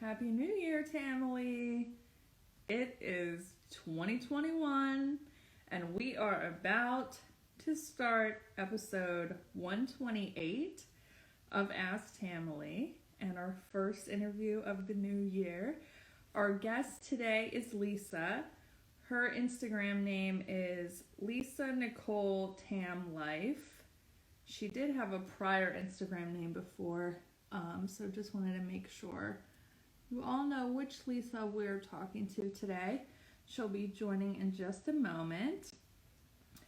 Happy New Year, Tamily. It is 2021, and we are about to start episode 128 of Ask Tamily and our first interview of the new year. Our guest today is Lisa. Her Instagram name is Lisa Nicole Tam Life. She did have a prior Instagram name before, so just wanted to make sure you all know which Lisa we're talking to today. She'll be joining in just a moment.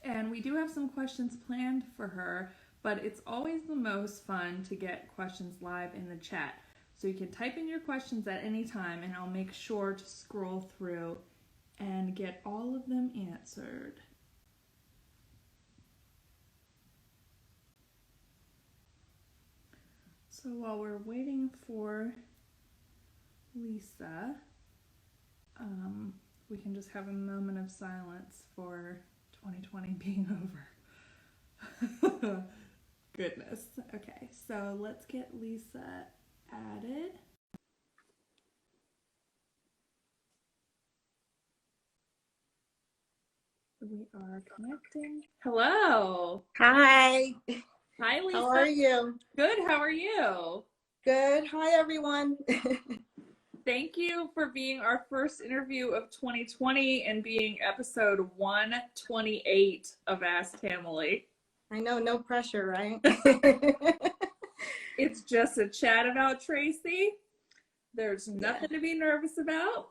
And we do have some questions planned for her, but it's always the most fun to get questions live in the chat. So you can type in your questions at any time, and I'll make sure to scroll through and get all of them answered. So while we're waiting for Lisa, we can just have a moment of silence for 2020 being over. Goodness. Okay, so let's get Lisa added. We are connecting. Hello. Hi. Hi, Lisa. How are you? Good. How are you? Good. Hi, everyone. Thank you for being our first interview of 2020 and being episode 128 of Ask Tamily. I know, no pressure, right? It's just a chat about Tracy. There's nothing to be nervous about.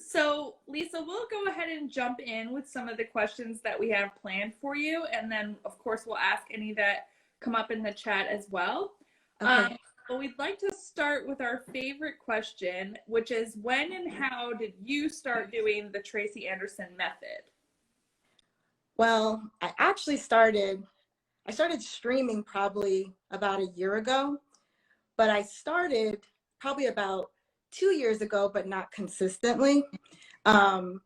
So Lisa, we'll go ahead and jump in with some of the questions that we have planned for you. And then of course we'll ask any that come up in the chat as well. Okay. But we'd like to start with our favorite question, which is when and how did you start doing the Tracy Anderson method? Well, I started streaming probably about a year ago, but I started probably about 2 years ago, but not consistently. I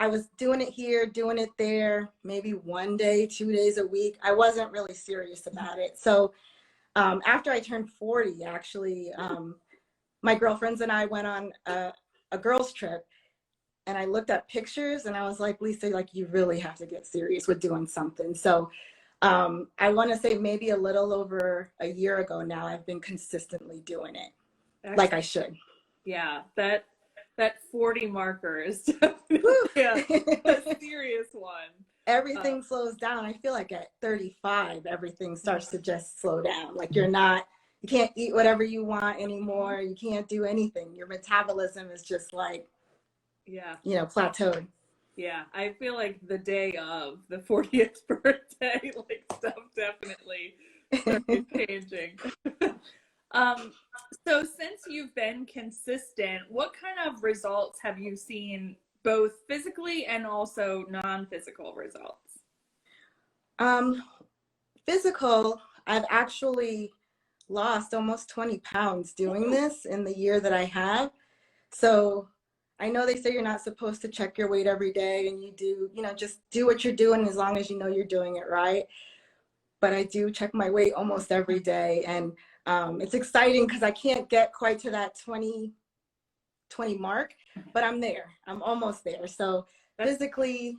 was doing it here, doing it there, maybe 1 day, 2 days a week. I wasn't really serious about it. So after I turned 40, actually, my girlfriends and I went on a girls' trip, and I looked at pictures, and I was like, Lisa, like, you really have to get serious with doing something. So I want to say maybe a little over a year ago now, I've been consistently doing it. Excellent. Like I should. Yeah, that 40 marker is definitely a serious one. Everything slows down. I feel like at 35, everything starts to just slow down. Like you can't eat whatever you want anymore. You can't do anything. Your metabolism is just like, plateaued. Yeah, I feel like the day of the 40th birthday, like stuff definitely started changing. So since you've been consistent, what kind of results have you seen, both physically and also non-physical results? Physical, I've actually lost almost 20 pounds doing this in the year that I have. So I know they say you're not supposed to check your weight every day, and you do, just do what you're doing as long as you know you're doing it right. But I do check my weight almost every day, and it's exciting because I can't get quite to that 20 mark, but I'm there. I'm almost there. So physically,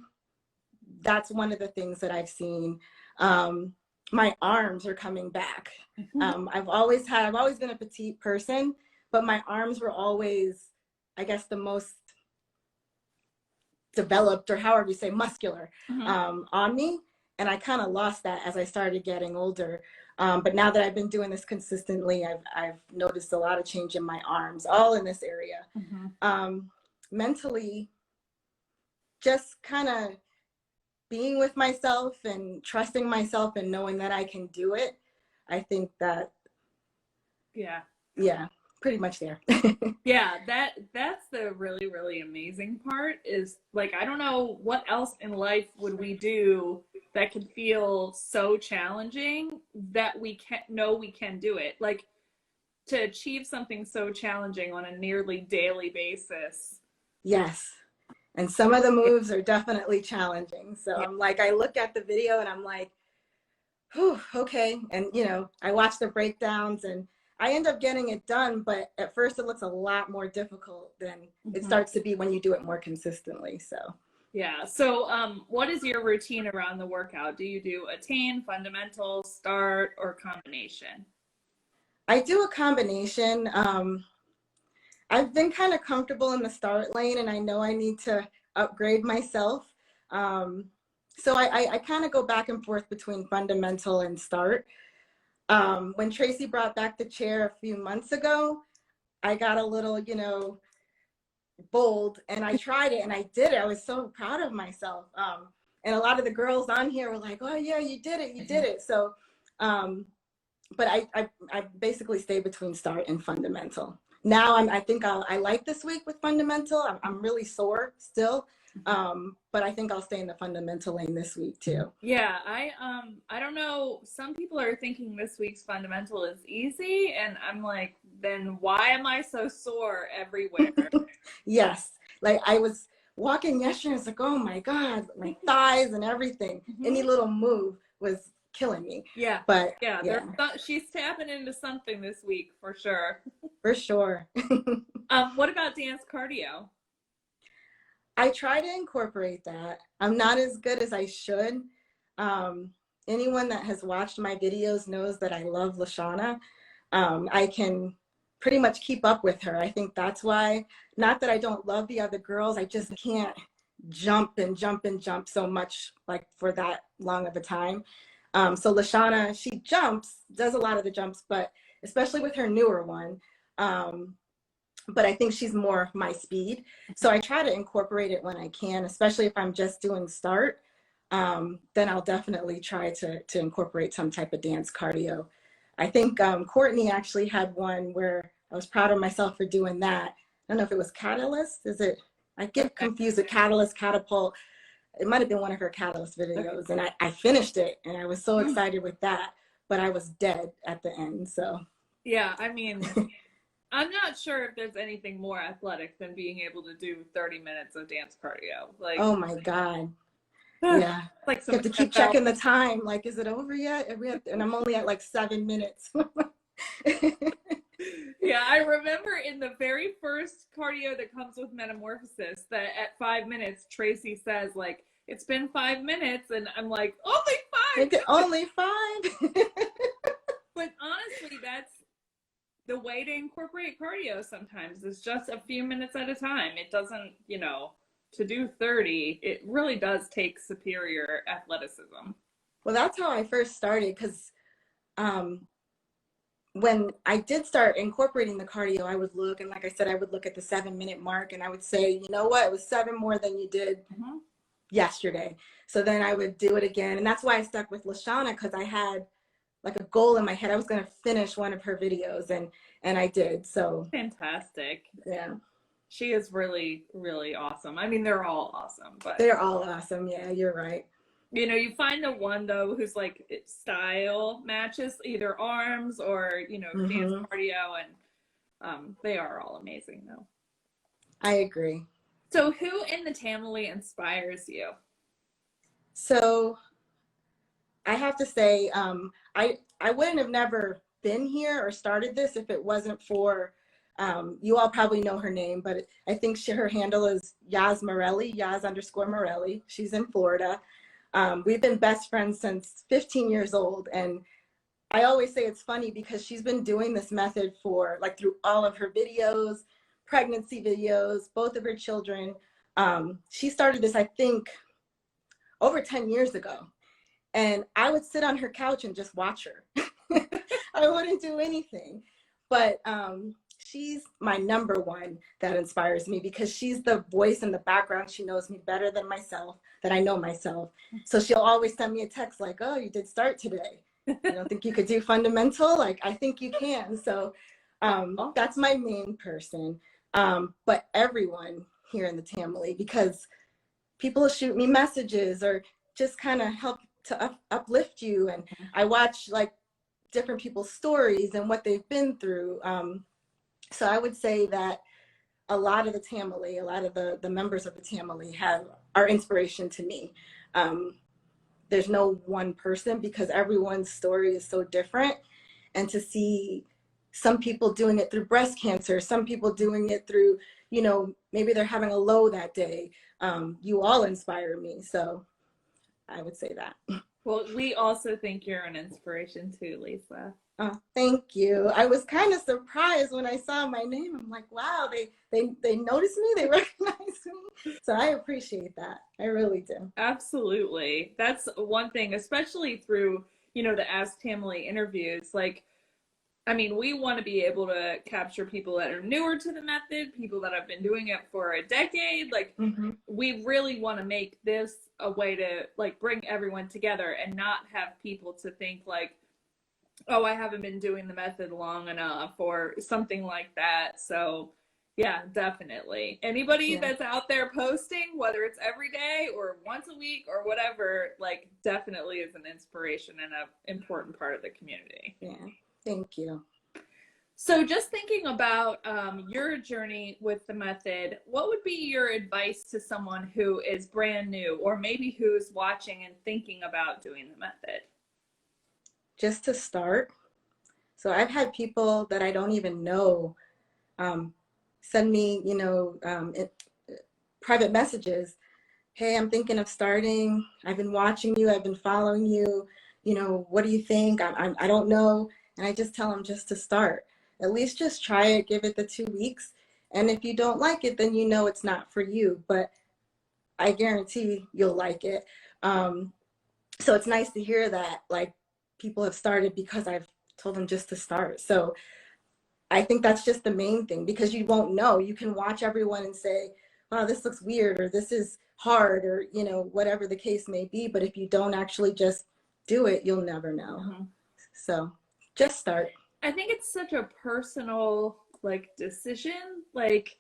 that's one of the things that I've seen. My arms are coming back. I've always been a petite person, but my arms were always, I guess, the most developed, or however you say, muscular, on me. And I kind of lost that as I started getting older. But now that I've been doing this consistently, I've noticed a lot of change in my arms, all in this area. Mentally, just kind of being with myself and trusting myself and knowing that I can do it. I think that, pretty much there. Yeah, that's the really, really amazing part is, like, I don't know what else in life would we do that can feel so challenging that we can do it. Like, to achieve something so challenging on a nearly daily basis. Yes. And some of the moves are definitely challenging. So I'm like, I look at the video and I'm like, whew, okay. And, I watch the breakdowns, and I end up getting it done, but at first it looks a lot more difficult than it Mhm. starts to be when you do it more consistently. So Yeah. So, what is your routine around the workout? Do you do attain, fundamental, start, or combination? I do a combination. I've been kind of comfortable in the start lane, and I know I need to upgrade myself. Um, so I kind of go back and forth between fundamental and start. When Tracy brought back the chair a few months ago, I got a little, bold, and I tried it and I did it. I was so proud of myself. And a lot of the girls on here were like, "Oh yeah, you did it, you did it." So, um, but I basically stay between start and fundamental. Now I think I like this week with fundamental. I'm really sore still, but I think I'll stay in the fundamental lane this week too. Yeah, I don't know. Some people are thinking this week's fundamental is easy, and I'm like, then why am I so sore everywhere? Yes, like I was walking yesterday, it's like, oh my God, my thighs and everything. Any Mhm. little move was killing me. Yeah, But yeah, yeah, she's tapping into something this week for sure. for sure. What about dance cardio? I try to incorporate that. I'm not as good as I should. Um, Anyone that has watched my videos knows that I love Lashana. I can pretty much keep up with her. I think that's why, not that I don't love the other girls, I just can't jump and jump and jump so much like for that long of a time. So Lashana, she jumps, does a lot of the jumps, but especially with her newer one. But I think she's more my speed. So I try to incorporate it when I can, especially if I'm just doing start. Then I'll definitely try to incorporate some type of dance cardio. I think Courtney actually had one where I was proud of myself for doing that. I don't know if it was Catalyst. Is it? I get Okay. confused with Catalyst, Catapult. It might have been one of her Catalyst Okay. videos. And I finished it and I was so excited with that, but I was dead at the end. So Yeah, I mean, I'm not sure if there's anything more athletic than being able to do 30 minutes of dance cardio. Like, oh my God. it's Yeah. like You some have to keep NFL. checking the time. Like, is it over yet? And I'm only at like 7 minutes. Yeah, I remember in the very first cardio that comes with Metamorphosis that at 5 minutes, Tracy says, like, it's been 5 minutes. And I'm like, only Make it 5 minutes. only 5. But honestly, that's the way to incorporate cardio sometimes. It's just a few minutes at a time. It doesn't, to do 30, it really does take superior athleticism. Well, that's how I first started because um, when I did start incorporating the cardio, I would look, and like I said, I would look at the 7 minute mark and I would say, you know what, it was 7 more than you did Mhm. yesterday. So then I would do it again. And that's why I stuck with Lashana, because I had like a goal in my head. I was going to finish one of her videos, and I did. So Fantastic. yeah, She is really, really awesome. I mean, they're all awesome, but they're all awesome. Yeah, you're right. you find the one though who's like style matches either arms or dance Hmm. cardio, and they are all amazing though. I agree. So, who in the Tamily inspires you? So I have to say, I wouldn't have never been here or started this if it wasn't for you all probably know her name, but I think her handle is Yaz Morelli, Yaz_Morelli. She's in Florida. We've been best friends since 15 years old. And I always say it's funny because she's been doing this method for like through all of her videos, pregnancy videos, both of her children. She started this, I think, over 10 years ago. And I would sit on her couch and just watch her. I wouldn't do anything. But she's my number one that inspires me because she's the voice in the background. She knows me better than myself, that I know myself. So she'll always send me a text like, oh, you did start today. You don't think you could do fundamental? Like, I think you can. So that's my main person. But everyone here in the Tamily, because people shoot me messages or just kind of help to uplift you. And I watch like different people's stories and what they've been through. So I would say that a lot of the Tamily, a lot of the members of the Tamily are inspiration to me. There's no one person because everyone's story is so different. And to see some people doing it through breast cancer, some people doing it through, you know, maybe they're having a low that day. You all inspire me. So I would say that. Well, we also think you're an inspiration too, Lisa. Oh, thank you. I was kind of surprised when I saw my name. I'm like, wow, they noticed me, they recognize me. So I appreciate that. I really do. Absolutely. That's one thing, especially through, the Ask Tamily interviews. Like, I mean, we want to be able to capture people that are newer to the method, people that have been doing it for a decade. Like, we really want to make this a way to like bring everyone together and not have people to think like, oh, I haven't been doing the method long enough or something like that. So, yeah, definitely. Anybody Yeah. that's out there posting, whether it's every day or once a week or whatever, like definitely is an inspiration and an important part of the community. Yeah. Thank you. So, just thinking about your journey with the method, what would be your advice to someone who is brand new or maybe who's watching and thinking about doing the method? Just to start. So I've had people that I don't even know send me, private messages. Hey, I'm thinking of starting. I've been watching you. I've been following you. You know, what do you think? I don't know. And I just tell them just to start. At least just try it. Give it the 2 weeks. And if you don't like it, then you know it's not for you. But I guarantee you'll like it. So it's nice to hear that, like, people have started because I've told them just to start. So I think that's just the main thing, because you won't know. You can watch everyone and say, wow, this looks weird, or this is hard, or, whatever the case may be. But if you don't actually just do it, you'll never know. So just start. I think it's such a personal like decision. Like,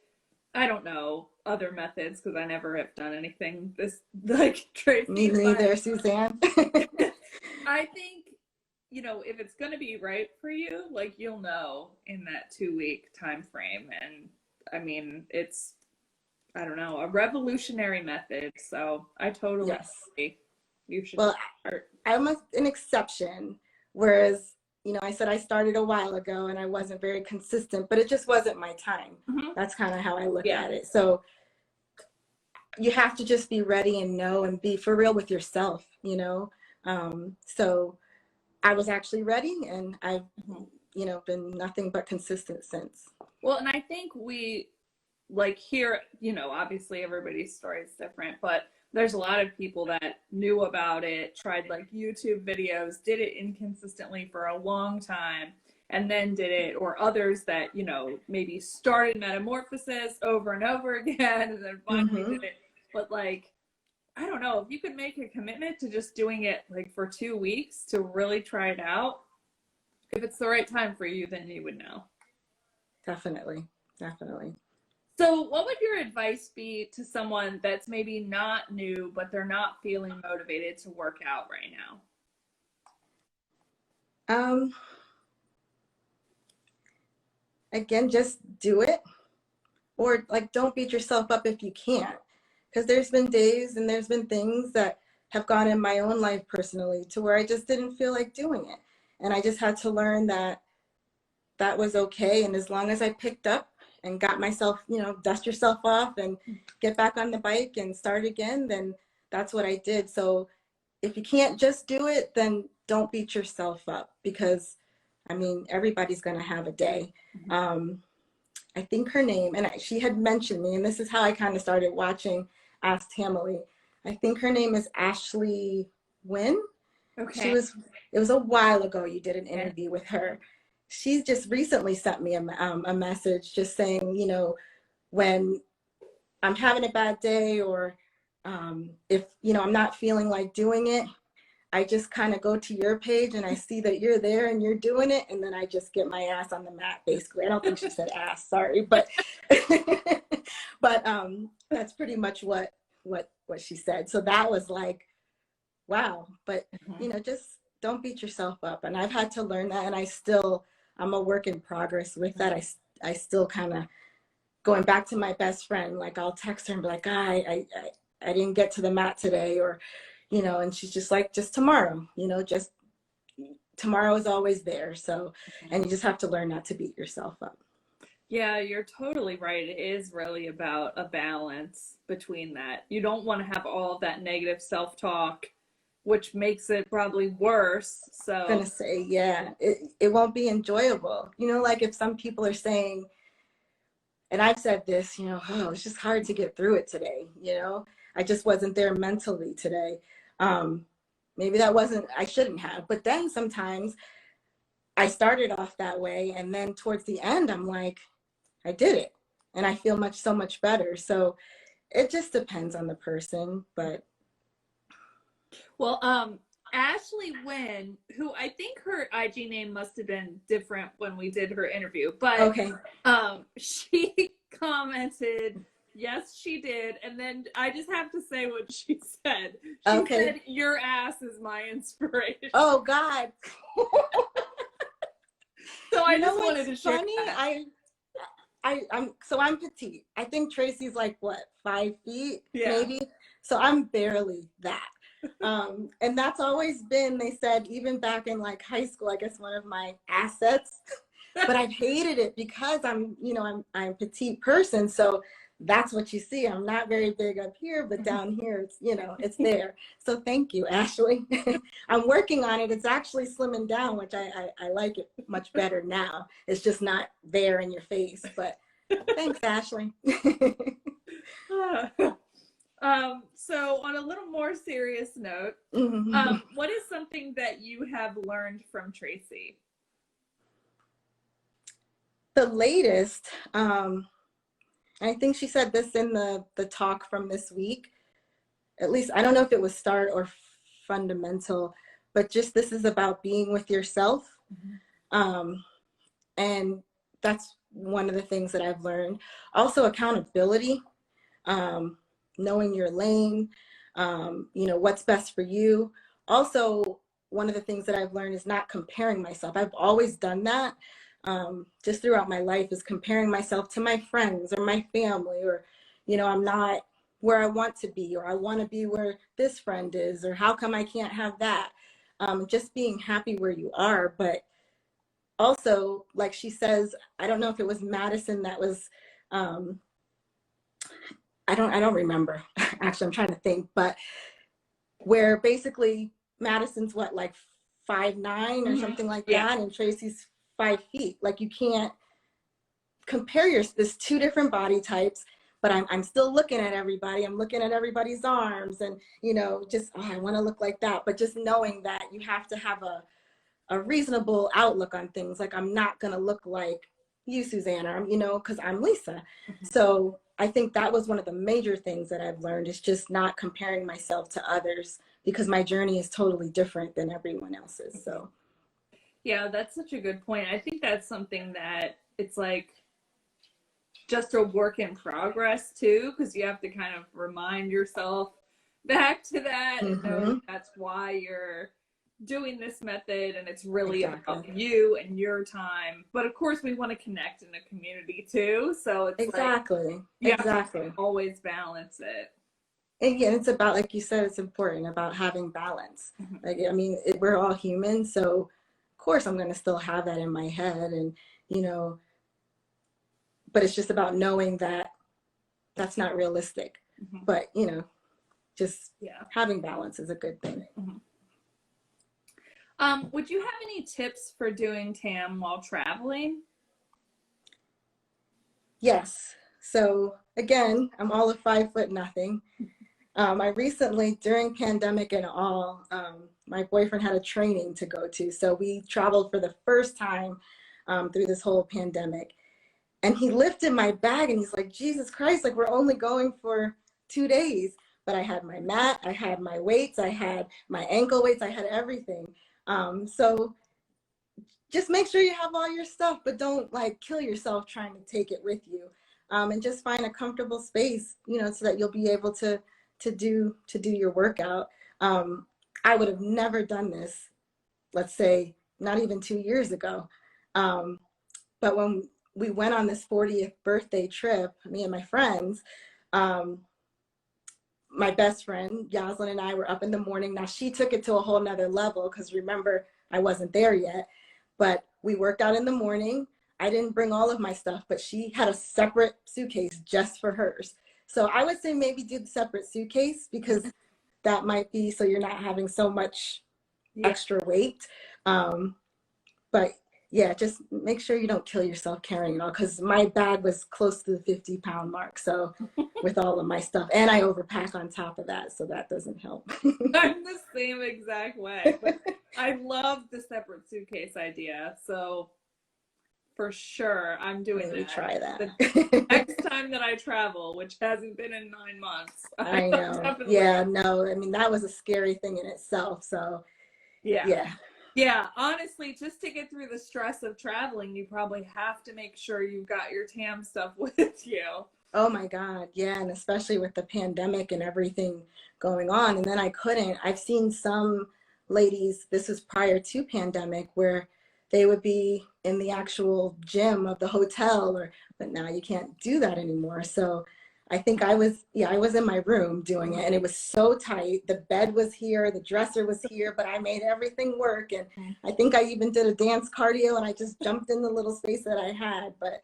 I don't know other methods because I never have done anything this like crazy. Me neither, Suzanne. I think, if it's going to be right for you, like you'll know in that 2-week time frame. And I mean, it's, I don't know, a revolutionary method. So I totally agree. You should start. I'm an exception. Whereas, I said I started a while ago and I wasn't very consistent, but it just wasn't my time. That's kind of how I look at it. So you have to just be ready and know and be for real with yourself, So I was actually ready, and I've, been nothing but consistent since. Well, and I think we like here, obviously everybody's story is different, but there's a lot of people that knew about it, tried like YouTube videos, did it inconsistently for a long time, and then did it, or others that, maybe started Metamorphosis over and over again and then finally did it. But like, I don't know, if you could make a commitment to just doing it like for 2 weeks to really try it out, if it's the right time for you, then you would know. Definitely. So what would your advice be to someone that's maybe not new, but they're not feeling motivated to work out right now? Again, just do it. Or like, don't beat yourself up if you can't. Because there's been days and there's been things that have gone in my own life personally to where I just didn't feel like doing it. And I just had to learn that that was okay. And as long as I picked up and got myself, dust yourself off and get back on the bike and start again, then that's what I did. So if you can't just do it, then don't beat yourself up, because I mean, everybody's going to have a day. I think her name, and she had mentioned me, and this is how I kind of started watching Ask Tamily. I think her name is Ashley Wynn. Okay. It was a while ago you did an interview with her. She just recently sent me a message just saying, when I'm having a bad day, or if, I'm not feeling like doing it, I just kind of go to your page and I see that you're there and you're doing it. And then I just get my ass on the mat, basically. I don't think she said ass, sorry. But, but that's pretty much what she said. So that was like, wow. But, just don't beat yourself up. And I've had to learn that. And I'm a work in progress with that. I still kind of, going back to my best friend, like I'll text her and be like, I didn't get to the mat today, or, and she's just like, just tomorrow, just tomorrow is always there. So, and you just have to learn not to beat yourself up. Yeah, you're totally right. It is really about a balance between that. You don't want to have all of that negative self-talk, which makes it probably worse. I'm gonna So, say, yeah, it won't be enjoyable. You know, like if some people are saying, and I've said this, you know, oh, it's just hard to get through it today. You know, I just wasn't there mentally today. Um, Maybe that wasn't, I shouldn't have. But then sometimes I started off that way. And then towards the end, I'm like, I did it. And I feel so much better. So it just depends on the person. But well, Ashley Wynn, who I think her IG name must have been different when we did her interview, but okay. she commented, yes, she did. And then I just have to say what she said. She Okay. said, your ass is my inspiration. Oh, God. So I You know just what's wanted to share funny? that. I'm petite. I think Tracy's like what, 5 feet, Yeah. maybe. So I'm barely that. And that's always been, they said, even back in like high school, I guess one of my assets. But I've hated it because I'm a petite person. So that's what you see. I'm not very big up here, but down here, it's there. So thank you, Ashley. I'm working on it. It's actually slimming down, which I like it much better now. It's just not there in your face. But thanks, Ashley. So on a little more serious note, what is something that you have learned from Tracy? The latest, I think she said this in the talk from this week. At least, I don't know if it was start or fundamental, but just this is about being with yourself. And that's one of the things that I've learned. Also, accountability, knowing your lane, what's best for you. Also, one of the things that I've learned is not comparing myself. I've always done that. Just throughout my life, is comparing myself to my friends or my family, or, I'm not where I want to be, or I want to be where this friend is, or how come I can't have that? Just being happy where you are. But also, like she says, I don't know if it was Madison that was, I don't remember. Actually, I'm trying to think, but where basically Madison's what, like 5'9" or something like that, and Tracy's 5 feet. Like, you can't compare there's two different body types, but I'm still looking at everybody. I'm looking at everybody's arms, and just I want to look like that. But just knowing that you have to have a reasonable outlook on things. Like, I'm not gonna look like you, Susanna, because I'm Lisa. So I think that was one of the major things that I've learned, is just not comparing myself to others, because my journey is totally different than everyone else's. So yeah, that's such a good point. I think that's something that it's like just a work in progress too, because you have to kind of remind yourself back to that and know that's why you're doing this method, and it's really about you and your time. But of course, we want to connect in a community too, so it's exactly always balance it. And again, it's about, like you said, it's important about having balance. Like, I mean, we're all human, so of course I'm going to still have that in my head, and but it's just about knowing that that's not realistic. But just having balance is a good thing. Would you have any tips for doing TAM while traveling? Yes. So again, I'm all of 5 foot nothing. I recently, during pandemic and all, my boyfriend had a training to go to. So we traveled for the first time through this whole pandemic. And he lifted my bag and he's like, Jesus Christ, like, we're only going for 2 days. But I had my mat, I had my weights, I had my ankle weights, I had everything. So just make sure you have all your stuff, but don't like kill yourself trying to take it with you. And just find a comfortable space, so that you'll be able to do your workout. I would have never done this, let's say, not even 2 years ago. But when we went on this 40th birthday trip, me and my friends, my best friend, Yaslin, and I were up in the morning. Now, she took it to a whole nother level, because remember, I wasn't there yet. But we worked out in the morning. I didn't bring all of my stuff, but she had a separate suitcase just for hers. So I would say maybe do the separate suitcase, because that might be so you're not having so much extra weight. But yeah, just make sure you don't kill yourself carrying it all, because my bag was close to the 50-pound mark. So with all of my stuff, and I overpack on top of that, so that doesn't help. I'm the same exact way, but I love the separate suitcase idea. So for sure, I'm doing Maybe that. try that. The next time that I travel, which hasn't been in 9 months. I know. Definitely. Yeah, no, I mean, that was a scary thing in itself. So yeah. Yeah, honestly, just to get through the stress of traveling, you probably have to make sure you've got your TAM stuff with you. Oh my God. Yeah. And especially with the pandemic and everything going on. And then I've seen some ladies, this was prior to pandemic, where they would be in the actual gym of the hotel, but now you can't do that anymore. So I think I was in my room doing it, and it was so tight. The bed was here, the dresser was here, but I made everything work. And I think I even did a dance cardio, and I just jumped in the little space that I had, but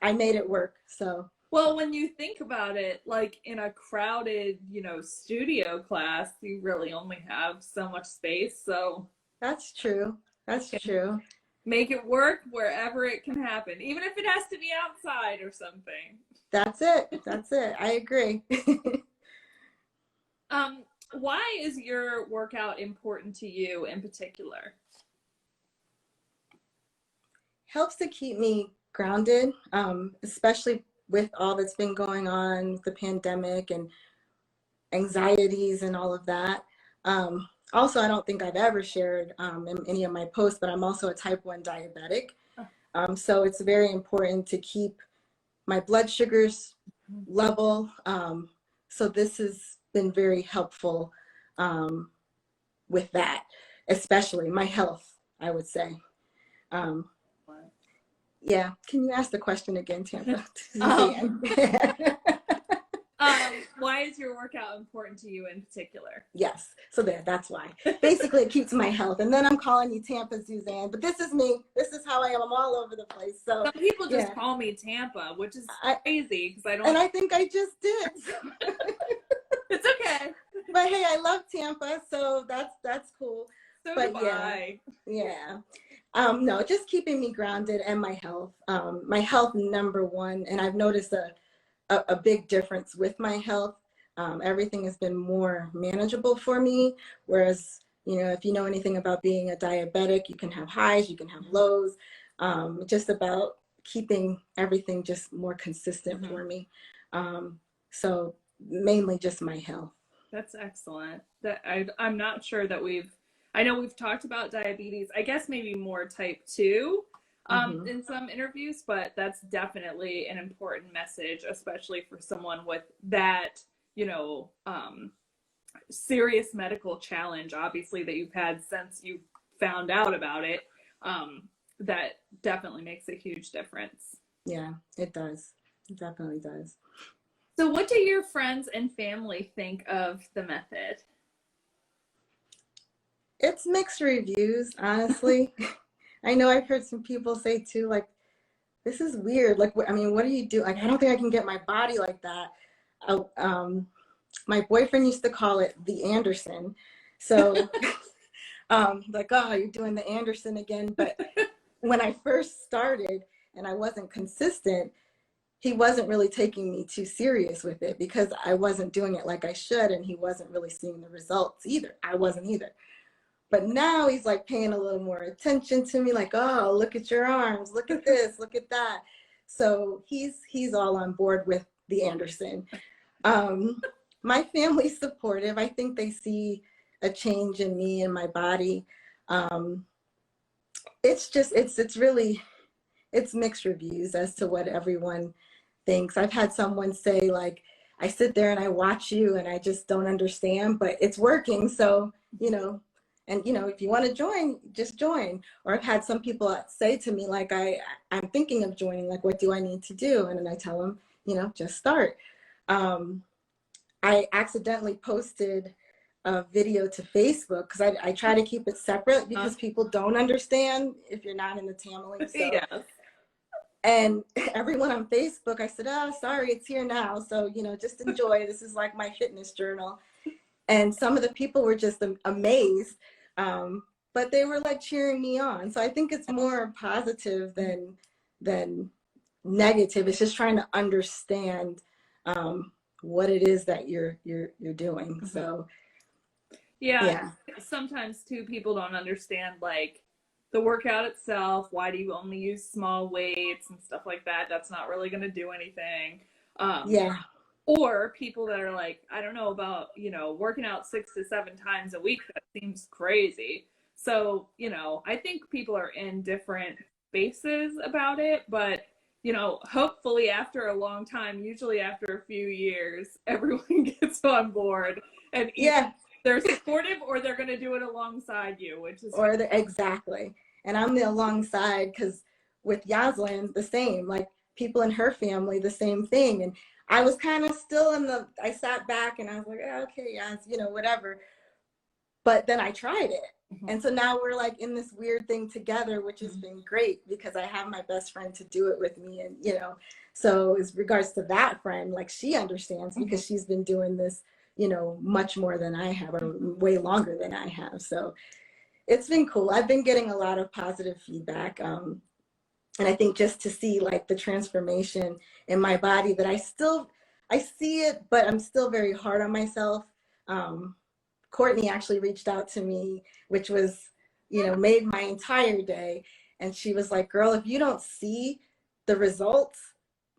I made it work. So. Well, when you think about it, like in a crowded, studio class, you really only have so much space. So That's true. That's true. Make it work wherever it can happen, even if it has to be outside or something. That's it. That's it. I agree. Why is your workout important to you in particular? Helps to keep me grounded, especially with all that's been going on with the pandemic and anxieties and all of that. Also, I don't think I've ever shared in any of my posts, but I'm also a type 1 diabetic. So it's very important to keep my blood sugars level. So this has been very helpful with that, especially my health, I would say. Yeah. Can you ask the question again, Tampa? Why is your workout important to you in particular? Yes. So that's why. Basically, it keeps my health. And then I'm calling you Tampa Suzanne, but this is me. This is how I am. I'm all over the place. So some people just call me Tampa, which is crazy because I don't. And I think I just did. It's okay. But hey, I love Tampa, so that's cool. So but do I. Yeah. No, just keeping me grounded and my health. My health number one, and I've noticed a big difference with my health. Everything has been more manageable for me. Whereas, if you know anything about being a diabetic, you can have highs, you can have lows. Just about keeping everything just more consistent for me. So mainly just my health. That's excellent. I'm not sure that I know we've talked about diabetes, I guess maybe more type 2 in some interviews, but that's definitely an important message, especially for someone with that, serious medical challenge, obviously, that you've had since you found out about it. That definitely makes a huge difference. Yeah, it does. It definitely does. So what do your friends and family think of the method? It's mixed reviews, honestly. I know I've heard some people say too, like, this is weird. Like, what do you do? Like, I don't think I can get my body like that. My boyfriend used to call it the Anderson. So, like, oh, you're doing the Anderson again. But when I first started and I wasn't consistent, he wasn't really taking me too serious with it because I wasn't doing it like I should, and he wasn't really seeing the results either. I wasn't either. But now he's like paying a little more attention to me, like, oh, look at your arms, look at this, look at that. So he's all on board with the Anderson. My family's supportive. I think they see a change in me and my body. It's mixed reviews as to what everyone thinks. I've had someone say, like, I sit there and I watch you and I just don't understand, but it's working. So, and if you want to join, just join. Or I've had some people say to me, like, I'm thinking of joining, like, what do I need to do? And then I tell them, just start. I accidentally posted a video to Facebook because I try to keep it separate because people don't understand if you're not in the Tamily. So, Yes. and everyone on Facebook, I said, oh, sorry, it's here now. So, just enjoy. This is like my fitness journal. And some of the people were just amazed. But they were like cheering me on. So I think it's more positive than negative. It's just trying to understand what it is that you're doing. So yeah, sometimes too people don't understand like the workout itself. Why do you only use small weights and stuff like that? That's not really going to do anything. Yeah. Or people that are like, I don't know about, working out 6 to 7 times a week. That seems crazy. So, I think people are in different spaces about it, but hopefully after a long time, usually after a few years, everyone gets on board and they're supportive or they're going to do it alongside you, which is exactly. And I'm the alongside because with Yaslin, the same, like people in her family, the same thing. And I was kind of still I sat back and I was like, oh, okay, Yas, whatever. But then I tried it. And so now we're like in this weird thing together, which has been great because I have my best friend to do it with me. And, so as regards to that friend, like she understands because she's been doing this, much more than I have or way longer than I have. So it's been cool. I've been getting a lot of positive feedback. And I think just to see like the transformation in my body that I see it, but I'm still very hard on myself. Courtney actually reached out to me, which was, made my entire day. And she was like, girl, if you don't see the results,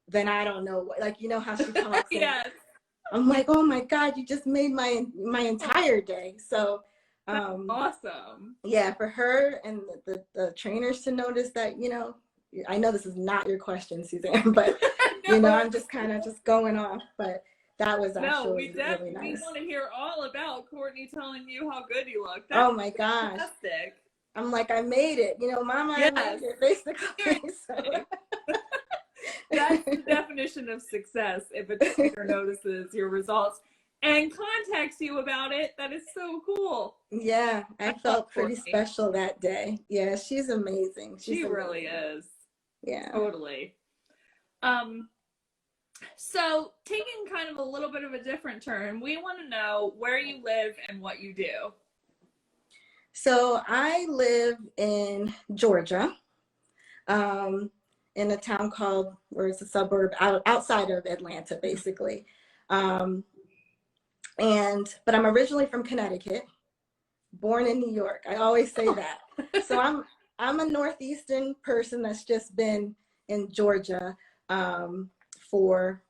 then I don't know what, like, how she talks. Yes. I'm like, oh my God, you just made my entire day. So, awesome. Yeah, for her and the trainers to notice that, I know this is not your question, Suzanne, but, No. I'm just kind of just going off, but that was actually really nice. We want to hear all about Courtney telling you how good you look. Oh my gosh. Fantastic. I'm like, I made it. Mama, I made it, basically. So. That's the definition of success. If a trainer notices your results and contacts you about it, that is so cool. Yeah, I felt pretty special that day. Yeah, she's amazing. She really is. Yeah. Totally. So taking kind of a little bit of a different turn, we want to know where you live and what you do. So I live in Georgia, in a town where it's a suburb outside of Atlanta, basically. But I'm originally from Connecticut, born in New York. I always say that. So I'm a Northeastern person that's just been in Georgia for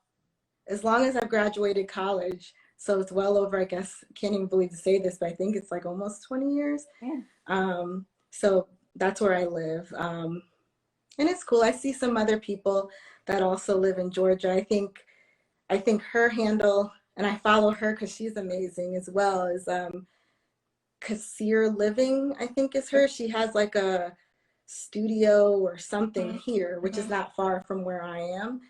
as long as I've graduated college. So it's well over, I guess, can't even believe to say this, but I think it's like almost 20 years. Yeah. So that's where I live. And it's cool. I see some other people that also live in Georgia. I think her handle, and I follow her because she's amazing as well, is Kassir Living, I think is her. She has like a studio or something here, which is not far from where I am.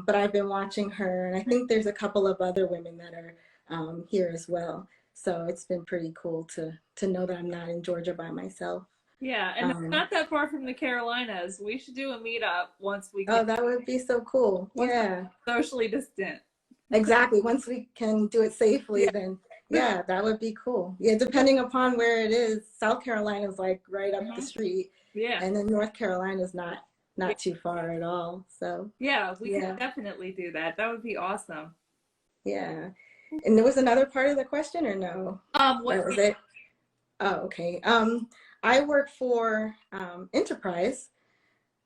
But I've been watching her, and I think there's a couple of other women that are here as well. So it's been pretty cool to know that I'm not in Georgia by myself. Yeah, and not that far from the Carolinas. We should do a meetup once we Oh, that would be so cool. Yeah. Socially distant. Exactly. Once we can do it safely, then yeah, that would be cool. Yeah, depending upon where it is. South Carolina is like right up the street. Yeah. And then North Carolina is not too far at all. So yeah, we can definitely do that. That would be awesome. Yeah. And there was another part of the question or no? What that was it? Oh, okay. I work for Enterprise,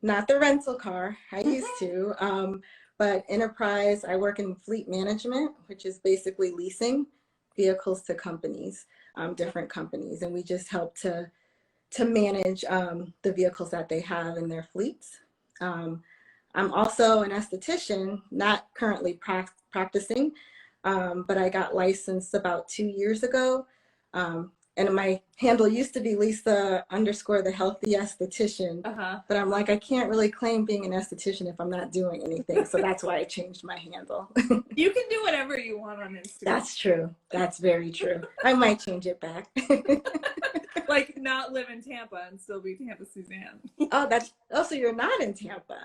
not the rental car. I used to, but Enterprise, I work in fleet management, which is basically leasing vehicles to companies, different companies. And we just help to manage the vehicles that they have in their fleets. I'm also an esthetician, not currently practicing, but I got licensed about 2 years ago. and my handle used to be Lisa underscore the healthy esthetician. Uh-huh. But I'm like, I can't really claim being an esthetician if I'm not doing anything. So that's why I changed my handle. You can do whatever you want on Instagram. That's true. That's very true. I might change it back. Like not live in Tampa and still be Tampa Suzanne. So you're not in Tampa.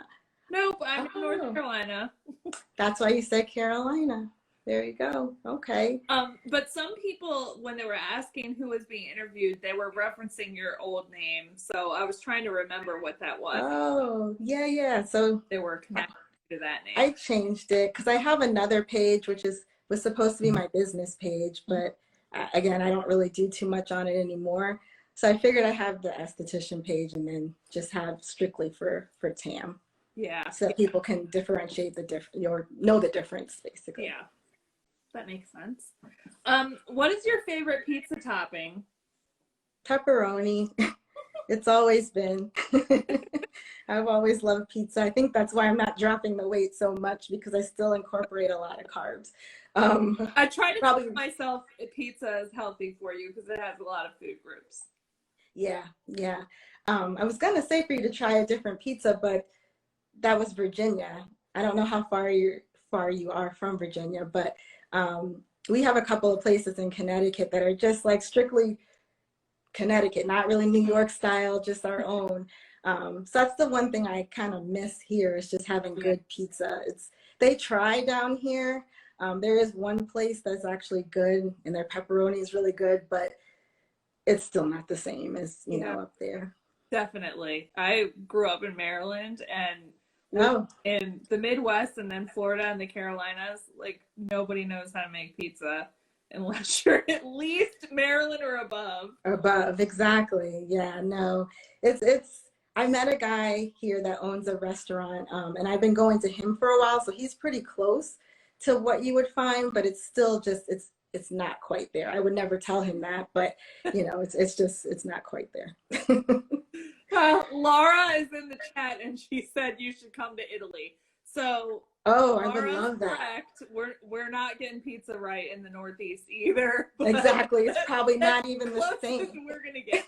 Nope, I'm in North Carolina. That's why you said Carolina. There you go. Okay. But some people, when they were asking who was being interviewed, they were referencing your old name. So I was trying to remember what that was. Oh, yeah. So they were connected to that name. I changed it because I have another page, which was supposed to be my business page, but again, I don't really do too much on it anymore. So I figured I have the esthetician page and then just have strictly for Tam. Yeah. So that people can differentiate or know the difference, basically. Yeah. That makes sense. What is your favorite pizza topping? Pepperoni. It's always been. I've always loved pizza. I think that's why I'm not dropping the weight so much, because I still incorporate a lot of carbs. I try to tell myself pizza is healthy for you because it has a lot of food groups. Yeah. I was gonna say for you to try a different pizza, but that was Virginia. I don't know how far you are from Virginia, but we have a couple of places in Connecticut that are just like strictly Connecticut, not really New York style, just our own. So that's the one thing I kind of miss here, is just having good pizza. They try down here. There is one place that's actually good, and their pepperoni is really good, but it's still not the same as, you know, up there. Definitely. I grew up in Maryland and in the Midwest and then Florida and the Carolinas. Like, nobody knows how to make pizza unless you're at least Maryland or above. Above, exactly. Yeah, no. I met a guy here that owns a restaurant, and I've been going to him for a while, so he's pretty close to what you would find, but it's still just, it's not quite there. I would never tell him that, but you know, it's not quite there. Laura is in the chat and she said you should come to Italy. So I would love that. Correct. We're not getting pizza right in the Northeast either. Exactly. It's probably not even the same. We're gonna get.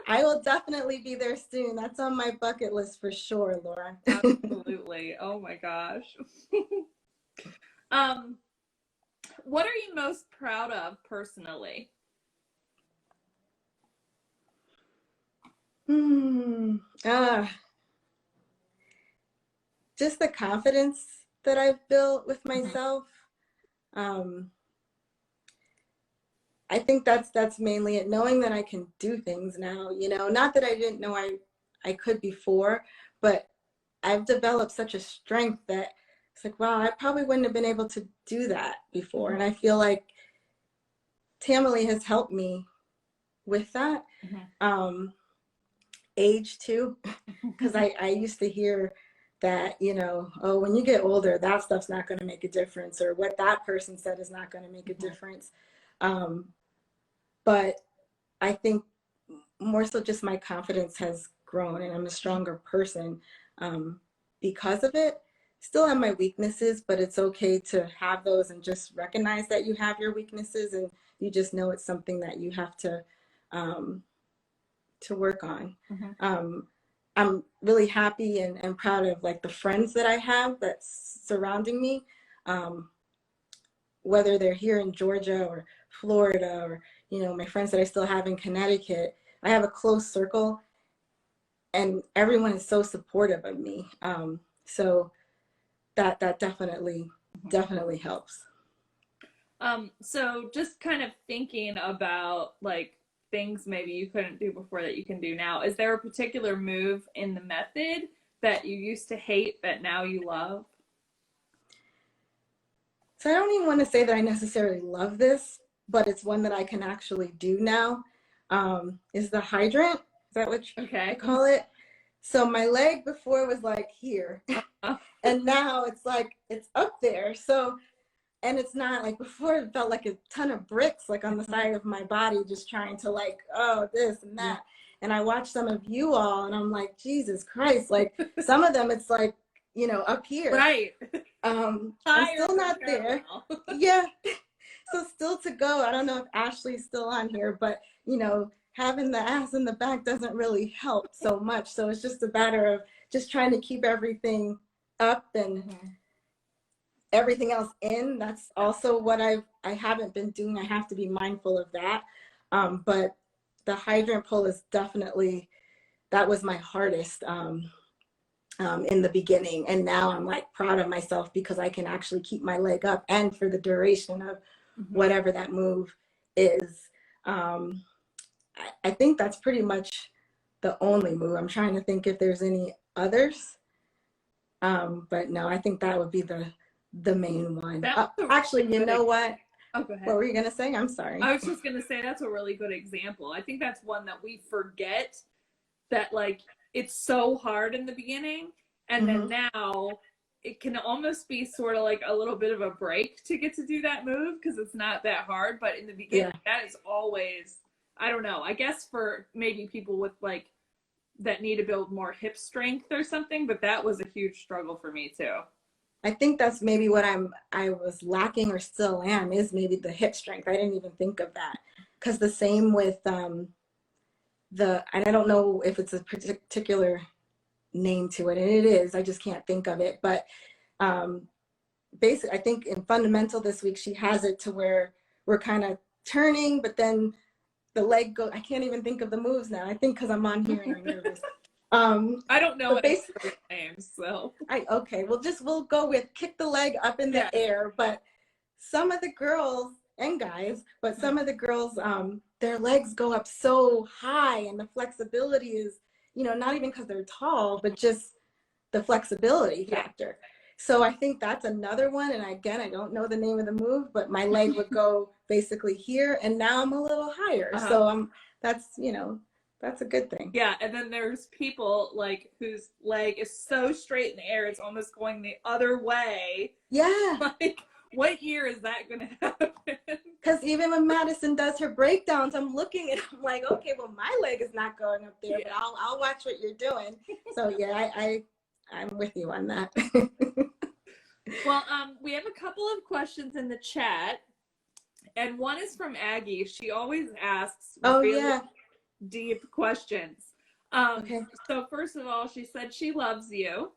I will definitely be there soon. That's on my bucket list for sure, Laura. Absolutely. Oh my gosh. What are you most proud of personally? Just the confidence that I've built with myself. I think that's mainly it. Knowing that I can do things now, you know, not that I didn't know I could before, but I've developed such a strength that it's like, wow, I probably wouldn't have been able to do that before. And I feel like Tamily has helped me with that. Age too, because I used to hear that, you know, oh, when you get older, that stuff's not going to make a difference, or what that person said is not going to make a difference. But I think more so just my confidence has grown and I'm a stronger person because of it. Still have my weaknesses, but it's okay to have those and just recognize that you have your weaknesses, and you just know it's something that you have to work on. I'm really happy and proud of like the friends that I have that's surrounding me, whether they're here in Georgia or Florida, or, you know, my friends that I still have in Connecticut. I have a close circle and everyone is so supportive of me. So that definitely helps. So just kind of thinking about like things maybe you couldn't do before that you can do now. Is there a particular move in the method that you used to hate that now you love? So I don't even want to say that I necessarily love this, but it's one that I can actually do now. Is the hydrant. Is that what you call it? So my leg before was like here, and now it's like it's up there. So, and it's not like before, it felt like a ton of bricks like on the side of my body, just trying to like, oh, this and that. And I watch some of you all and I'm like, Jesus Christ, like some of them it's like, you know, up here. Right. I'm still not there. Yeah. So still to go. I don't know if Ashley's still on here, but you know, having the ass in the back doesn't really help so much. So it's just a matter of just trying to keep everything up and everything else in. That's also what I haven't been doing. I have to be mindful of that. But the hydrant pull is definitely, that was my hardest in the beginning. And now I'm like proud of myself because I can actually keep my leg up and for the duration of whatever that move is. I think that's pretty much the only move. I'm trying to think if there's any others. But no, I think that would be the main one. Actually, you know what? Oh, go ahead. What were you gonna say? I'm sorry. I was just gonna say that's a really good example. I think that's one that we forget, that like it's so hard in the beginning, and then now it can almost be sort of like a little bit of a break to get to do that move because it's not that hard. But in the beginning, that is always, I don't know, I guess for maybe people with like that need to build more hip strength or something, but that was a huge struggle for me too. I think that's maybe what I was lacking or still am, is maybe the hip strength. I didn't even think of that. Because the same with and I don't know if it's a particular name to it, and it is, I just can't think of it. But basically, I think in fundamental this week, she has it to where we're kind of turning, but then the leg go, I can't even think of the moves now. I think because I'm on here and I'm nervous. I don't know any names, so okay, we'll go with kick the leg up in the air. But some of the girls and guys, but some of the girls, their legs go up so high, and the flexibility is, you know, not even because they're tall, but just the flexibility factor. So I think that's another one. And again, I don't know the name of the move, but my leg would go basically here, and now I'm a little higher. So that's, you know, that's a good thing. Yeah, and then there's people like whose leg is so straight in the air, it's almost going the other way. Yeah. Like, what year is that going to happen? Because even when Madison does her breakdowns, I'm looking and I'm like, okay, well, my leg is not going up there, but I'll watch what you're doing. So yeah, I'm with you on that. Well, we have a couple of questions in the chat, and one is from Aggie. She always asks deep questions. Okay. So first of all, she said she loves you.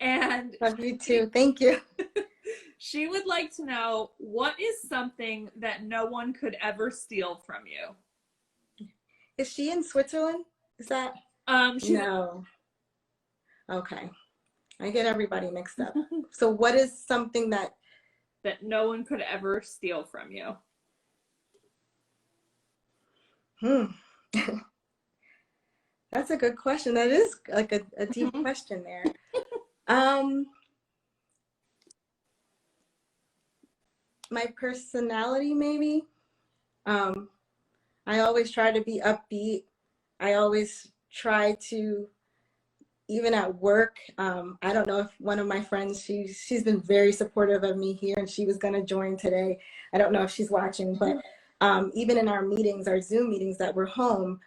And love you too. Thank you. She would like to know, what is something that no one could ever steal from you? Is she in Switzerland? Is that? No. Okay. I get everybody mixed up. So what is something that no one could ever steal from you? That's a good question. That is like a deep question there. My personality, maybe. I always try to be upbeat. I always try to, even at work, I don't know if one of my friends, she's been very supportive of me here, and she was going to join today. I don't know if she's watching, but even in our meetings, our Zoom meetings that we're home,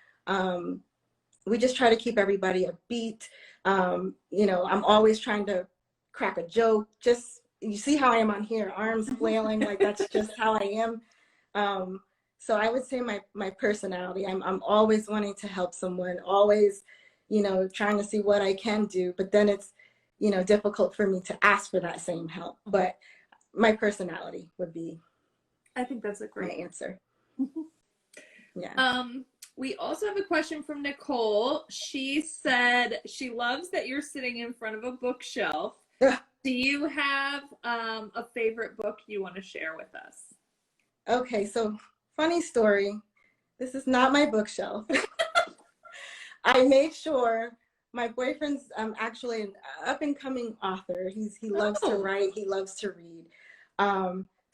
we just try to keep everybody upbeat. You know, I'm always trying to crack a joke. Just, you see how I am on here, arms flailing, like that's just how I am. So I would say my personality, I'm always wanting to help someone, always, you know, trying to see what I can do, but then it's, you know, difficult for me to ask for that same help. But my personality would be, I think that's a great answer. Yeah. We also have a question from Nicole. She said she loves that you're sitting in front of a bookshelf. Do you have a favorite book you want to share with us? Okay, so funny story. This is not my bookshelf. I made sure, my boyfriend's actually an up-and-coming author. He loves to write. He loves to read.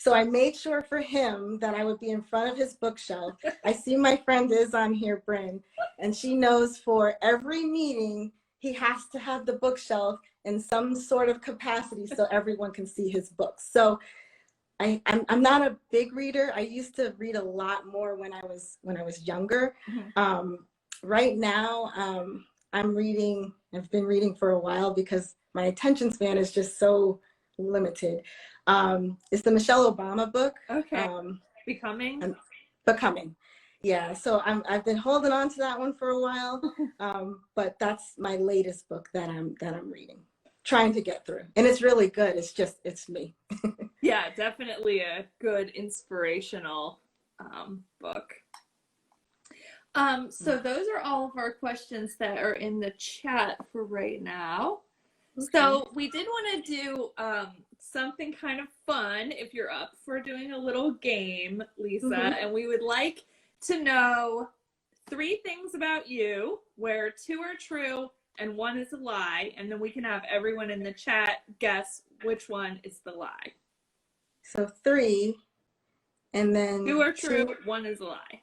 So I made sure for him that I would be in front of his bookshelf. I see my friend is on here, Bryn, and she knows for every meeting, he has to have the bookshelf in some sort of capacity so everyone can see his books. So I'm not a big reader. I used to read a lot more when I was younger. Right now, I've been reading for a while because my attention span is just so limited. It's the Michelle Obama book. Okay. Becoming. Becoming. Yeah. So I've been holding on to that one for a while. But that's my latest book that I'm reading, trying to get through. And it's really good. It's me. Yeah, definitely a good inspirational book. So those are all of our questions that are in the chat for right now. Okay. So we did want to do something kind of fun if you're up for doing a little game, Lisa. And we would like to know 3 things about you where 2 are true and 1 is a lie. And then we can have everyone in the chat guess which one is the lie. So 3, and then 2 are true, 1 is a lie.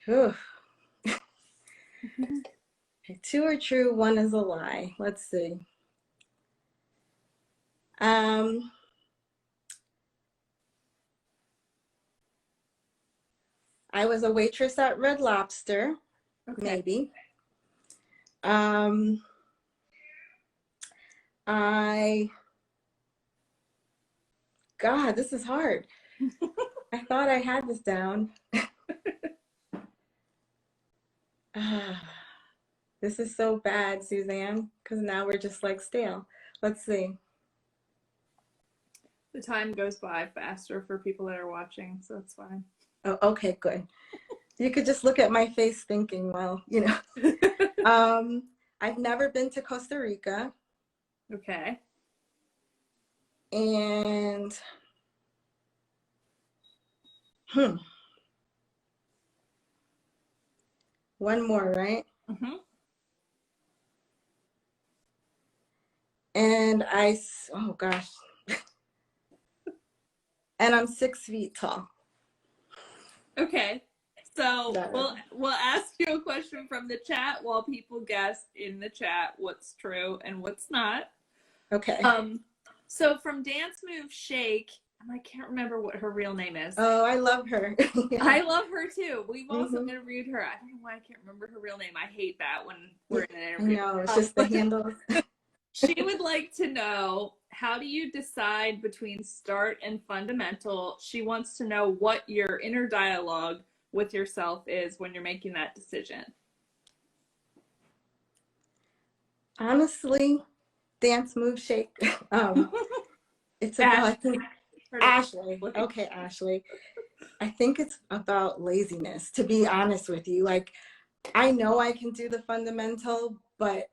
Okay, 2 are true, 1 is a lie. Let's see. I was a waitress at Red Lobster, maybe. God, this is hard. I thought I had this down. This is so bad, Suzanne, because now we're just like stale. Let's see. The time goes by faster for people that are watching, so it's fine. Oh, okay, good. You could just look at my face thinking, well, you know. I've never been to Costa Rica. Okay. And one more, right? And oh gosh. And I'm 6 feet tall. Okay. So we'll ask you a question from the chat while people guess in the chat what's true and what's not. Okay. So from Dance Move Shake, I can't remember what her real name is. Oh, I love her. Yeah. I love her too. We've also interviewed her. I don't know why I can't remember her real name. I hate that when we're in an interview. No, it's just the handle. She would like to know, how do you decide between start and fundamental? She wants to know what your inner dialogue with yourself is when you're making that decision. Honestly, Dance Move Shake. It's about, I think, Ashley. Okay, Ashley. I think it's about laziness, to be honest with you. Like, I know I can do the fundamental, but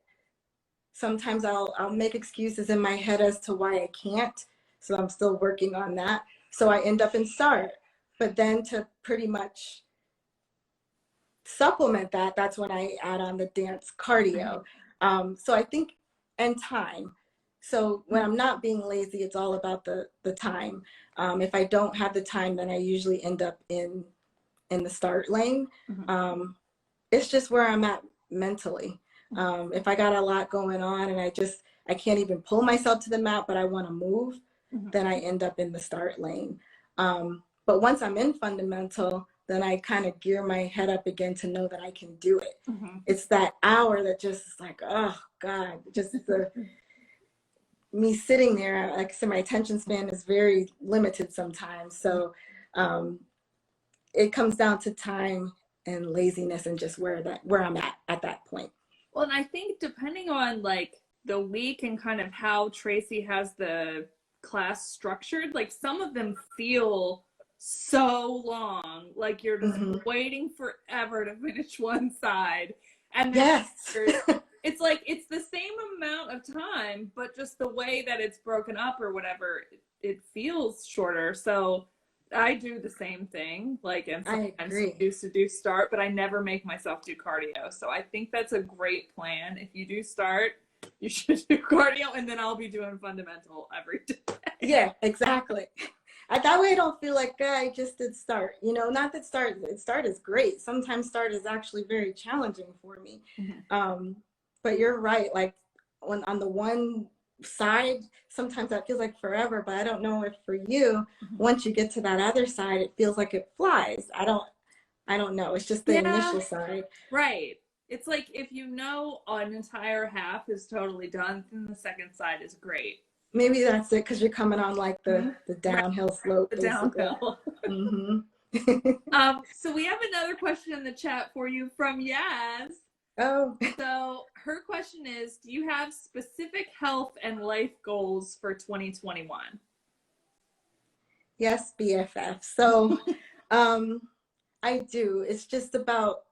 sometimes I'll make excuses in my head as to why I can't. So I'm still working on that. So I end up in start. But then to pretty much supplement that, that's when I add on the dance cardio. So I think, and time. So when I'm not being lazy, it's all about the time. If I don't have the time, then I usually end up in the start lane. It's just where I'm at mentally. If I got a lot going on and I can't even pull myself to the mat, but I want to move, then I end up in the start lane. But once I'm in fundamental, then I kind of gear my head up again to know that I can do it. It's that hour that just is like, oh God, just me sitting there. Like I said, my attention span is very limited sometimes. So it comes down to time and laziness and just where I'm at that point. Well, and I think depending on like the week and kind of how Tracy has the class structured, like some of them feel so long, like you're just waiting forever to finish one side. And then it's like it's the same amount of time, but just the way that it's broken up or whatever, it feels shorter. So I do the same thing, like, and sometimes used to do start, but I never make myself do cardio. So I think that's a great plan. If you do start, you should do cardio, and then I'll be doing fundamental every day. Yeah, exactly. That way I don't feel like I just did start. You know, not that start is great. Sometimes start is actually very challenging for me. But you're right. Like on the one side, sometimes that feels like forever, but I don't know if for you, once you get to that other side, it feels like it flies. I don't know. It's just the initial side. Right. It's like if you know an entire half is totally done, then the second side is great. Maybe that's it, because you're coming on like Mhm. the Right, downhill slope, the basically. downhill. Mm-hmm. So we have another question in the chat for you from Yaz. Oh, So her question is, do you have specific health and life goals for 2021? yes, BFF. So, um, I do. It's just about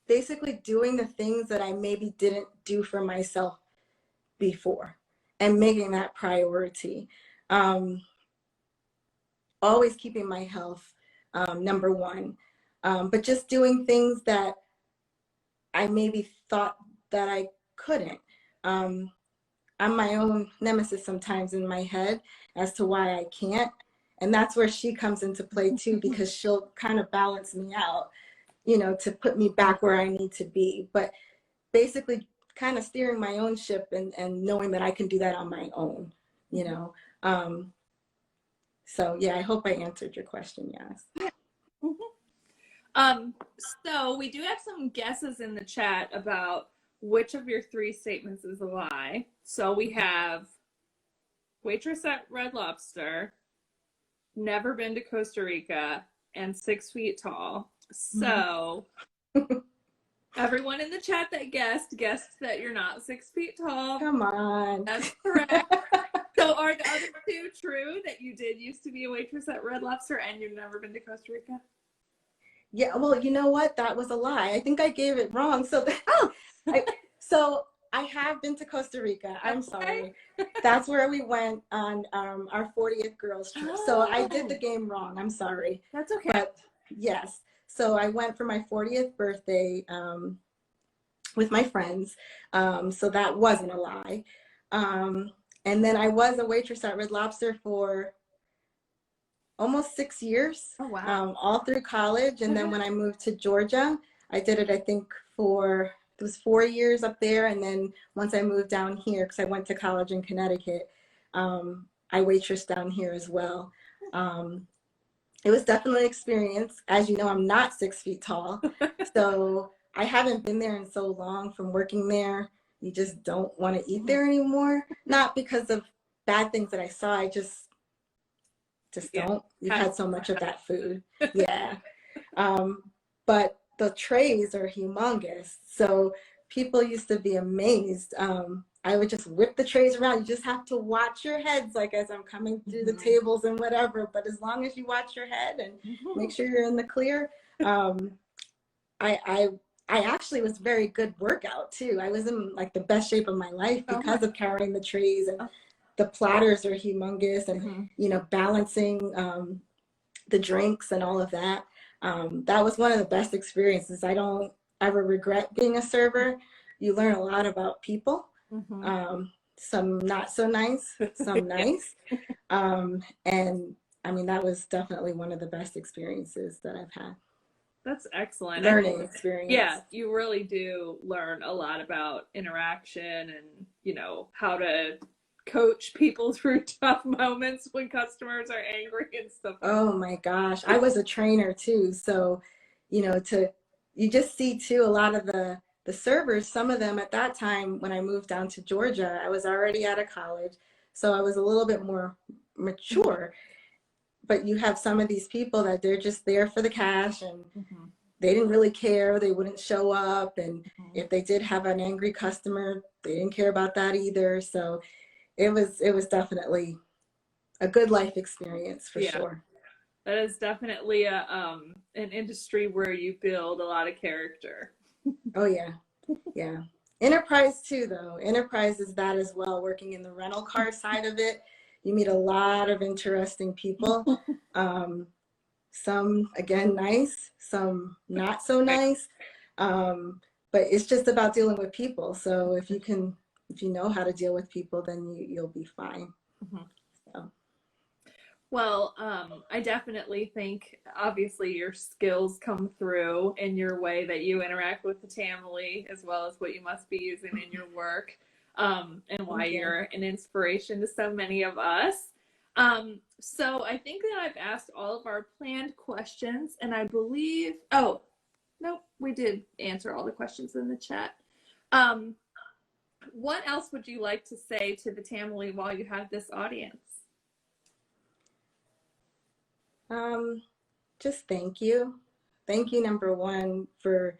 basically doing the things that I maybe didn't do for myself before and making that priority. Um, Always keeping my health number one, but just doing things that I maybe thought that I couldn't. Um, I'm my own nemesis sometimes in my head as to why I can't. And that's where she comes into play too, because she'll kind of balance me out, to put me back where I need to be. But basically, kind of steering my own ship and knowing that I can do that on my own, you know. So, yeah, I hope I answered your question, yes. Um, so we do have some guesses in the chat about which of your three statements is a lie. So we have waitress at Red Lobster, never been to Costa Rica, and 6 feet tall. So everyone in the chat that guessed that you're not 6 feet tall. Come on. That's correct. So are the other two true, that you did used to be a waitress at Red Lobster and you've never been to Costa Rica? Yeah, well, you know what? That was a lie. I think I gave it wrong. So, Oh, so I have been to Costa Rica. I'm sorry. That's where we went on our 40th girls trip. So I did the game wrong. I'm sorry. That's okay. But yes, so I went for my 40th birthday with my friends. So that wasn't a lie. And then I was a waitress at Red Lobster for almost 6 years, Oh, wow. all through college. And then when I moved to Georgia, I did it, I think, it was 4 years up there. And then once I moved down here, because I went to college in Connecticut, I waitressed down here as well. It was definitely an experience. As you know, I'm not 6 feet tall. So I haven't been there in so long from working there. You just don't want to eat there anymore. Not because of bad things that I saw. I just don't. You've had so much of that food. Yeah. But the trays are humongous. So people used to be amazed. I would just whip the trays around. You just have to watch your heads, like as I'm coming through the tables and whatever. But as long as you watch your head and make sure you're in the clear, I actually was very good workout too. I was in like the best shape of my life because of carrying the trays, and the platters are humongous, and balancing the drinks and all of that. That was one of the best experiences. I don't ever regret being a server. You learn a lot about people. Some not so nice, some nice. And I mean, that was definitely one of the best experiences that I've had. That's excellent. Learning experience. Yeah, you really do learn a lot about interaction and, how to coach people through tough moments when customers are angry and stuff. Oh my gosh. I was a trainer too. So, you just see too a lot of the servers, some of them at that time when I moved down to Georgia, I was already out of college. So I was a little bit more mature. But you have some of these people that they're just there for the cash, and they didn't really care. They wouldn't show up. And if they did have an angry customer, they didn't care about that either. So it was definitely a good life experience for sure. That is definitely an industry where you build a lot of character. Oh yeah. Yeah. Enterprise too, though. Enterprise is that as well. Working in the rental car side of it, you meet a lot of interesting people. Some again nice, some not so nice. But it's just about dealing with people. So if you know how to deal with people, then you'll be fine. So. Well, I definitely think obviously your skills come through in your way that you interact with the Tamily, as well as what you must be using in your work, and why you're an inspiration to so many of us. So I think that I've asked all of our planned questions, and I believe, no, Nope, we did answer all the questions in the chat. What else would you like to say to the Tamily while you have this audience? Just thank you. Thank you, number one, for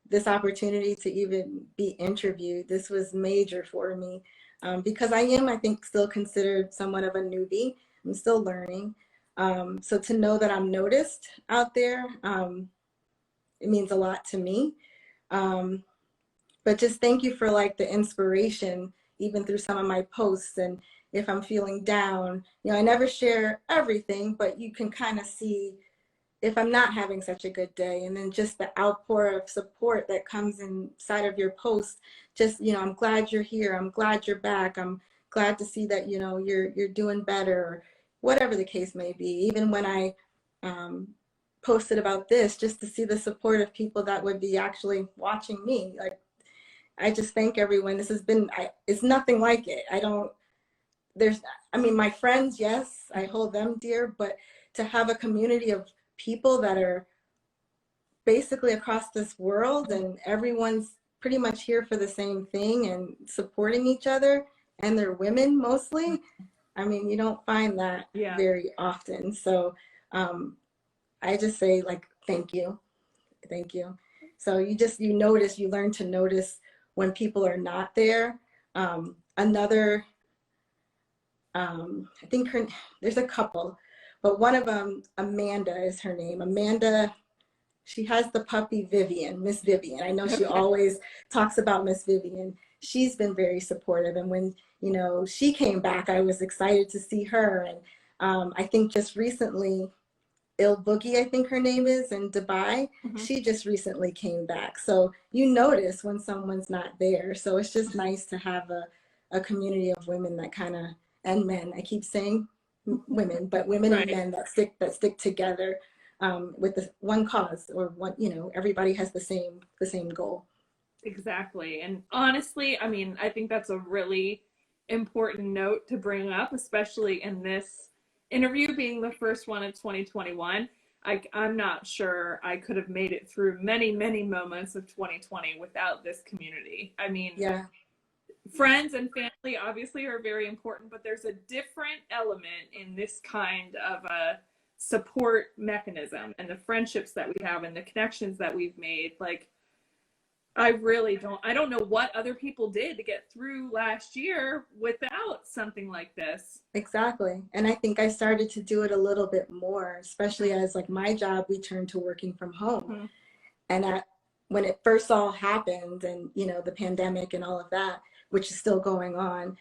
this opportunity to even be interviewed. This was major for me because I am, I think, still considered somewhat of a newbie. I'm still learning. So to know that I'm noticed out there, it means a lot to me. But just thank you for like the inspiration, even through some of my posts. And if I'm feeling down, you know, I never share everything, but you can kind of see if I'm not having such a good day, and then just the outpour of support that comes inside of your post. Just, you know, I'm glad you're here. I'm glad you're back. I'm glad to see that, you know, you're doing better, or whatever the case may be. Even when I posted about this, just to see the support of people that would be actually watching me. Like, I just thank everyone. This has been, it's nothing like it. I mean, my friends, yes, I hold them dear, but to have a community of people that are basically across this world and everyone's pretty much here for the same thing and supporting each other, and they're women mostly. I mean, you don't find that very often. So I just say, like, thank you. Thank you. So you learn to notice when people are not there. I think there's a couple, but one of them, Amanda is her name. Amanda, she has the puppy Vivian, Miss Vivian. I know she always talks about Miss Vivian. She's been very supportive. And when, you know, she came back, I was excited to see her. And I think just recently, Il Boogie, I think her name is, in Dubai, she just recently came back. So you notice when someone's not there. So it's just nice to have a community of women that kind of, and men, I keep saying women, but women and men that stick together with the one cause, or one, you know, everybody has the same goal. Exactly. And honestly, I mean, I think that's a really important note to bring up, especially in this interview being the first one of 2021. I'm not sure I could have made it through many, many moments of 2020 without this community. I mean, friends and family obviously are very important, but there's a different element in this kind of a support mechanism, and the friendships that we have and the connections that we've made. Like, I don't know what other people did to get through last year without something like this. Exactly. And I think I started to do it a little bit more, especially as, like, my job, we turned to working from home. And when it first all happened, and, you know, the pandemic and all of that, which is still going on,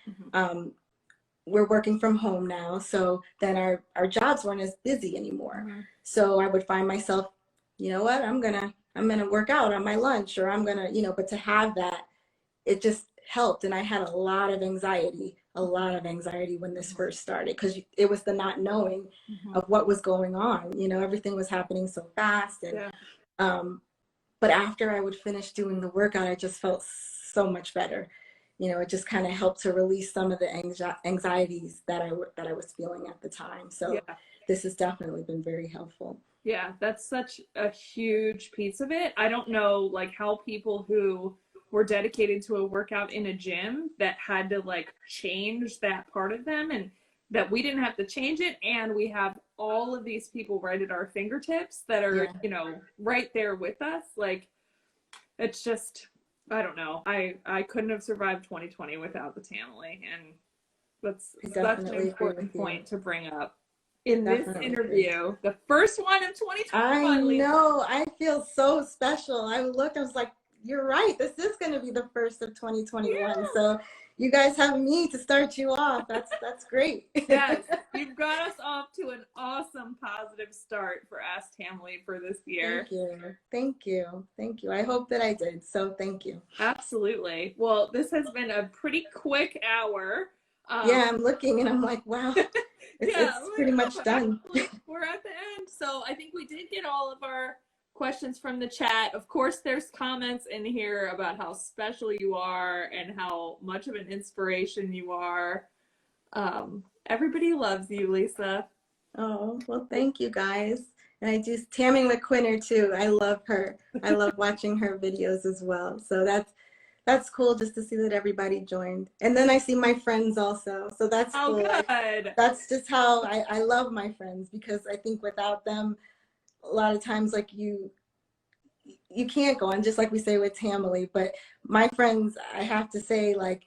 we're working from home now. So then our jobs weren't as busy anymore. So I would find myself, you know what, I'm gonna work out on my lunch, or I'm gonna, you know, but to have that, it just helped. And I had a lot of anxiety when this first started, because it was the not knowing of what was going on. You know, everything was happening so fast. And but after I would finish doing the workout, I just felt so much better. You know, it just kind of helped to release some of the anxieties that I was feeling at the time. So this has definitely been very helpful. Yeah, that's such a huge piece of it. I don't know, like, how people who were dedicated to a workout in a gym that had to, like, change that part of them, and that we didn't have to change it. And we have all of these people right at our fingertips that are, you know, right there with us. Like, it's just, I don't know. I couldn't have survived 2020 without the Tamily. And that's such an important point to bring up in this interview, the first one of 2021. I know. I feel so special. I was like, you're right. This is going to be the first of 2021. So you guys have me to start you off. That's great. Yes, you've got us off to an awesome, positive start for Ask Tamily for this year. Thank you. I hope that I did. So thank you. Absolutely. Well, this has been a pretty quick hour. I'm looking and I'm like, wow, it's pretty much done. We're at the end. So I think we did get all of our questions from the chat. Of course, there's comments in here about how special you are and how much of an inspiration you are. Everybody loves you, Lisa. Oh, well, thank you guys. And I do Tammy McQuinner too. I love her. I love watching her videos as well. So that's cool just to see that everybody joined. And then I see my friends also. So that's Oh, cool. good. That's just how I love my friends, because I think without them, a lot of times like you can't go on, just like we say with Tamily. But my friends, I have to say, like,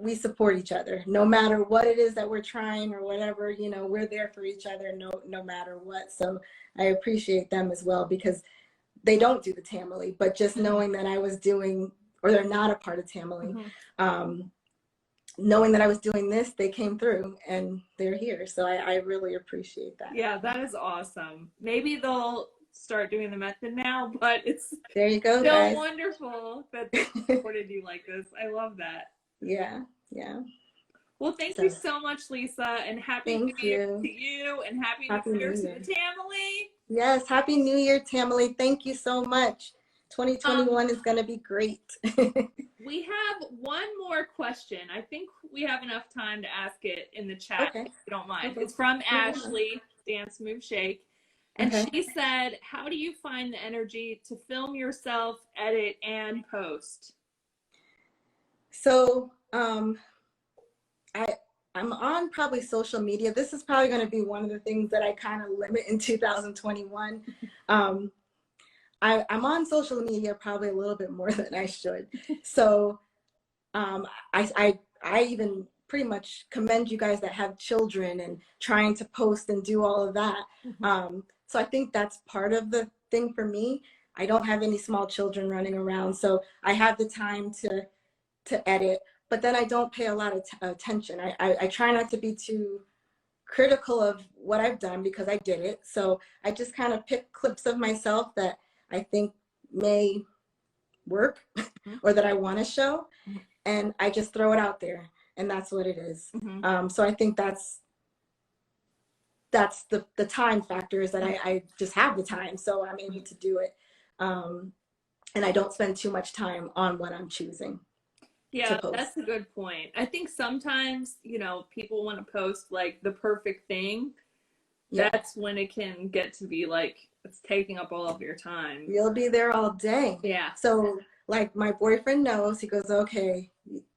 we support each other no matter what it is that we're trying or whatever, you know, we're there for each other no matter what. So I appreciate them as well, because they don't do the Tamily, but just knowing that I was doing, or they're not a part of Tamily, knowing that I was doing this, they came through and they're here. So I really appreciate that. Yeah, that is awesome. Maybe they'll start doing the method now, but it's There you go, still guys. wonderful that they supported you like this. I love that. Yeah. Well, thank So you so much, Lisa, and happy New thank Year you. to you, and happy Happy New Year New to Year. the Tamily. Yes, Happy New Year, Tamily. Thank you so much. 2021 is going to be great. We have one more question. I think we have enough time to ask it in the chat, Okay. if you don't mind. Okay. It's from Yeah. Ashley, Dance Move Shake. And Okay. she said, how do you find the energy to film yourself, edit, and post? So I'm on probably social media. This is probably going to be one of the things that I kind of limit in 2021. I'm on social media probably a little bit more than I should. So I even pretty much commend you guys that have children and trying to post and do all of that. So I think that's part of the thing for me. I don't have any small children running around, so I have the time to edit, but then I don't pay a lot of attention. I try not to be too critical of what I've done, because I did it. So I just kind of pick clips of myself that I think may work or that I want to show, and I just throw it out there, and that's what it is. So I think that's the time factor, is that I just have the time, so I'm able to do it, and I don't spend too much time on what I'm choosing. Yeah, that's a good point. I think sometimes, people want to post like the perfect thing. Yeah. That's when it can get to be like, it's taking up all of your time. You'll be there all day. Yeah. So like my boyfriend knows, he goes, okay,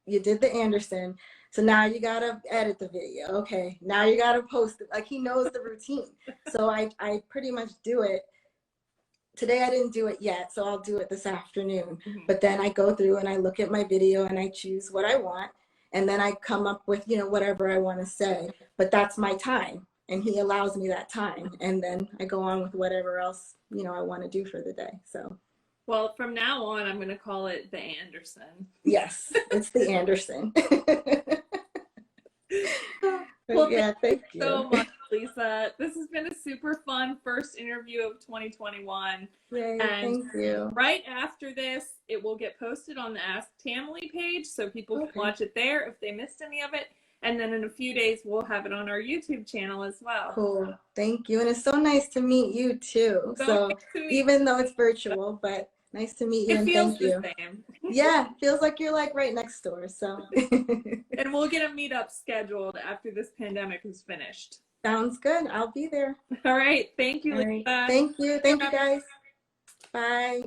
you did the Anderson. So now you got to edit the video. Okay. Now you got to post it. Like, he knows the routine. So I pretty much do it. Today I didn't do it yet, so I'll do it this afternoon. But then I go through and I look at my video and I choose what I want. And then I come up with, whatever I want to say. But that's my time. And he allows me that time. And then I go on with whatever else, I want to do for the day. So. Well, from now on, I'm going to call it the Anderson. Yes, it's the Anderson. Well, yeah, thank you so much, Lisa. This has been a super fun first interview of 2021. Yay, and thank you. Right after this, it will get posted on the Ask Tamily page, so people can watch it there if they missed any of it. And then in a few days, we'll have it on our YouTube channel as well. Cool. Thank you. And it's so nice to meet you too. So even though it's virtual, but nice to meet you, and thank you. It feels the same. Yeah, feels like you're like right next door. So. And we'll get a meetup scheduled after this pandemic is finished. Sounds good. I'll be there. All right. Thank you, Lisa. Thank you. Thank you, guys. Bye.